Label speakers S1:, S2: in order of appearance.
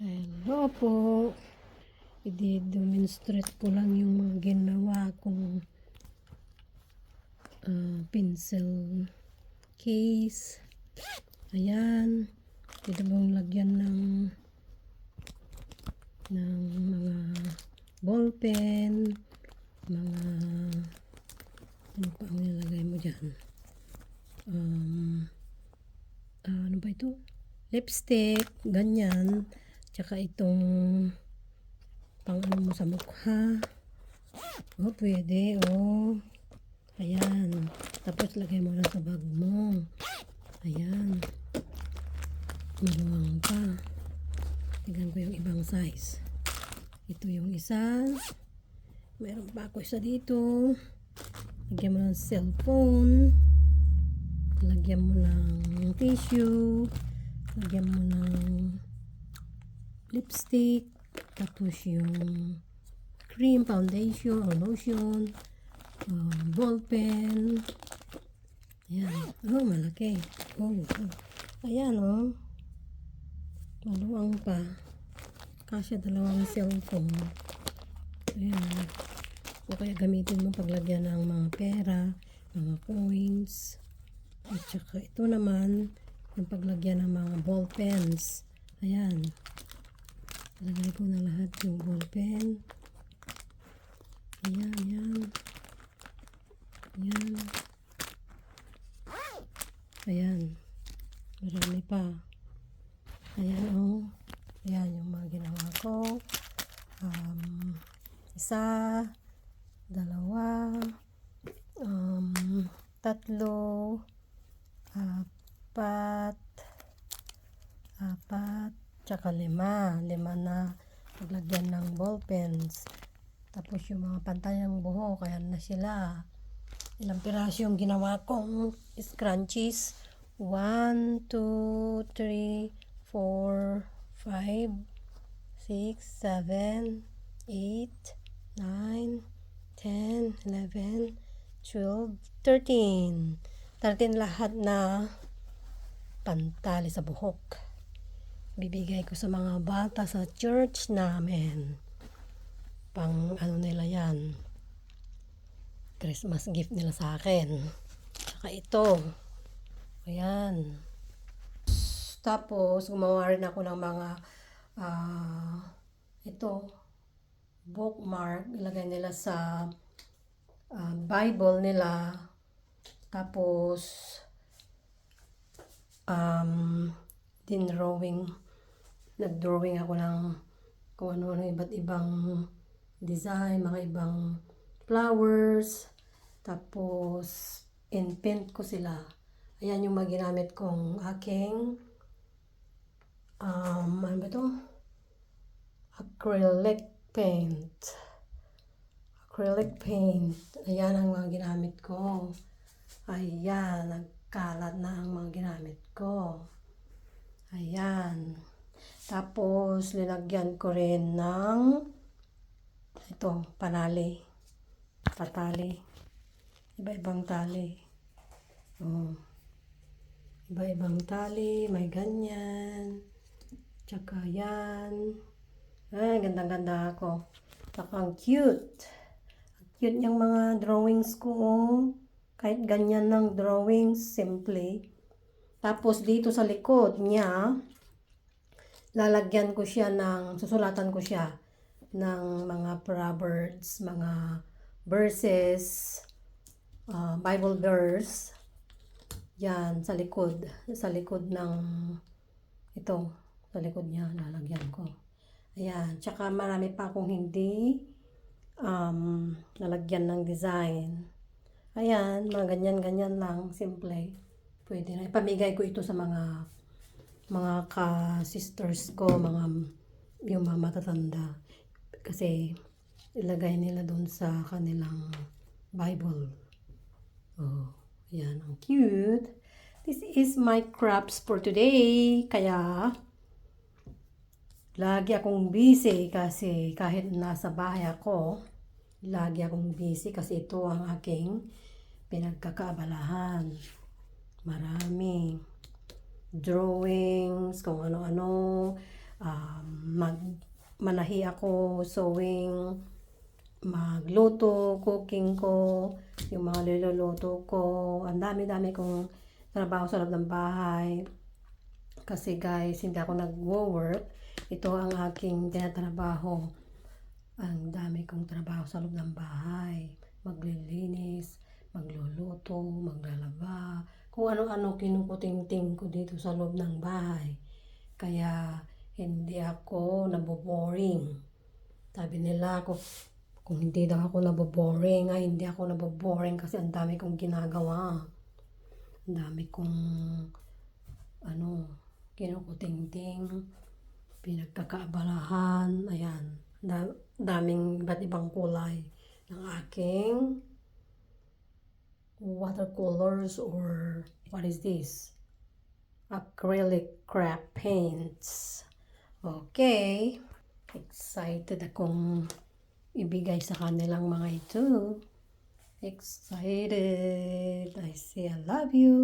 S1: Hello po. I-demonstrate ko lang yung mga ginawa kong pencil case. Ayan. Ito mong lagyan ng mga ballpen, mga ano pa ang nilagay mo dyan? Ano ba ito? Lipstick, ganyan. Tsaka itong pang ano mo sa mukha. Oh, pwede. Oh. Ayan. Tapos lagay mo lang sa bag mo. Ayan. Maluwang pa. Tignan ko yung ibang size. Ito yung isa. Meron pa ako isa dito. Lagyan mo ng cellphone. Lagyan mo ng tissue. Lagyan mo ng lipstick. Tapos yung cream, foundation, or lotion. Ballpen. Ayan. Oh, malaki. Oh. Ayan, oh. Maluwang pa. Kasya dalawang cellphone. Ayan. O kaya gamitin mo paglagyan ng mga pera, mga coins. At saka ito naman, yung paglagyan ng mga ball pens. Ayan. Lagay ko na lahat yung ball pen. Ayan, ayan. Ayan. Ayan. Marami pa. Ayan, oh. Ayan yung mga ginawa ko. Isa, dalawa, tatlo, apat, tsaka lima na paglagyan ng ball pens. Tapos yung mga pantay ng buhok, kaya na sila. Ilang piraso yung ginawa kong scrunchies. 1, 2, 3, 4, 5, 6, 7, 8, 9, 10, 11, 12, 13. 13 lahat na pantali sa buhok. Bibigay ko sa mga bata sa church namin. Pang ano nila yan. Christmas gift nila sa akin. Saka ito. Ayan. Tapos, gumawa rin ako ng mga ito, bookmark. Ilagay nila sa Bible nila. Tapos, nag-drawing ako ng kung ano-ano, iba't ibang design, mga ibang flowers. Tapos, in-paint ko sila. Ayan yung maginamit kong aking ano ba ito? Acrylic paint. Ayan ang mga ginamit ko. Ayan, nagkalat na ang mga ginamit ko. Ayan. Tapos, linagyan ko rin ng ito, patali. Iba-ibang tali. Oh. Iba-ibang tali, may ganyan. Tsaka yan. Ay, ganda-ganda ako. Tsaka ang cute. Cute yung mga drawings ko. Kahit ganyan ng drawings, simple. Tapos dito sa likod niya, susulatan ko siya ng mga proverbs, mga verses, Bible verse. Yan, sa likod ng ito, sa likod niya, lalagyan ko. Ayan, tsaka marami pa akong hindi nalagyan ng design. Ayan, mga ganyan-ganyan lang, simple. Pwede na. Ipamigay ko ito sa mga ka-sisters ko, yung mga matatanda. Kasi, ilagay nila doon sa kanilang Bible. Oh. Yan, ang cute. This is my crafts for today. Kaya, lagi akong busy kasi kahit nasa bahay ako, lagi akong busy kasi ito ang aking pinagkakaabalahan. Marami. Drawings, kung ano-ano, manahi ako, sewing, magluto, cooking ko, yung mga niluluto ko. Ang dami-dami kong trabaho sa loob ng bahay. Kasi guys, hindi ako nag-work. Ito ang aking tinatrabaho. Ang dami kong trabaho sa loob ng bahay. Maglilinis, magluluto, maglalaba, kung ano-ano kinukuting-ting ko dito sa loob ng bahay. Kaya hindi ako naboboring. Sabi nila ako, kung hindi daw ako naboboring, ay hindi ako naboboring kasi ang dami kong ginagawa. Ang dami kong kinukuting-ting, pinagkakaabalahan, ayan. Daming iba't ibang kulay ng aking watercolors or what is this? Acrylic craft paints. Okay. Excited akong ibigay sa kanilang mga ito. Excited. I say I love you.